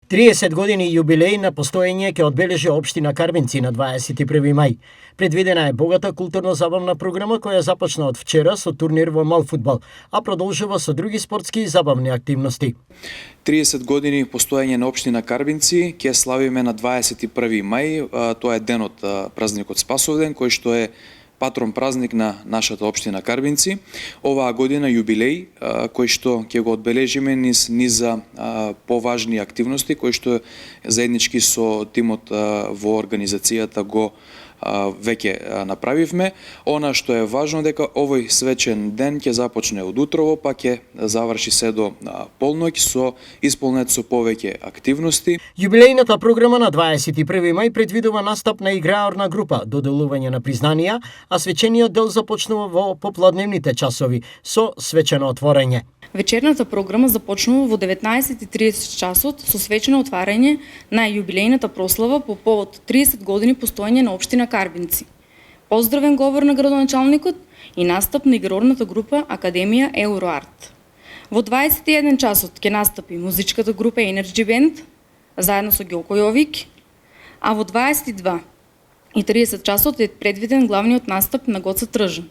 30 години јубилеј на постоење ќе одбележи општина Карбинци на 21 мај. Предвидена е богата културно-забавна програма која започна од вчера со турнир во мал фудбал, а продолжува со други спортски и забавни активности. 30 години постоење на општина Карбинци ќе славиме на 21 мај, тоа е денот празникот Спасовден, кој што е патрон празник на нашата општина Карбинци. Оваа година јубилеј кој што ќе го одбележиме низ поважни активности кои што заеднички со тимот во организацијата го веќе направивме. Она што е важно дека овој свечен ден ќе започне од утрово, па ќе заврши се до полноќ со исполнет со повеќе активности. Јубилејната програма на 21 мај предвидува настап на играорна група, доделување на признанија, а свечениот дел започнува во попладневните часови со свечено отворање. Вечерната програма започнува во 19:30 часот со свечено отварање на јубилејната прослава по повод 30 години постоење на општина Карбинци. Поздравен говор на градоначалникот и настап на играорната група Академија Евроарт. Во 21 часот ќе настапи музичката група Energy Band заедно со Ѓоко Јовик, а во 22:30 часот е предвиден главниот настап на Гоца Тржа.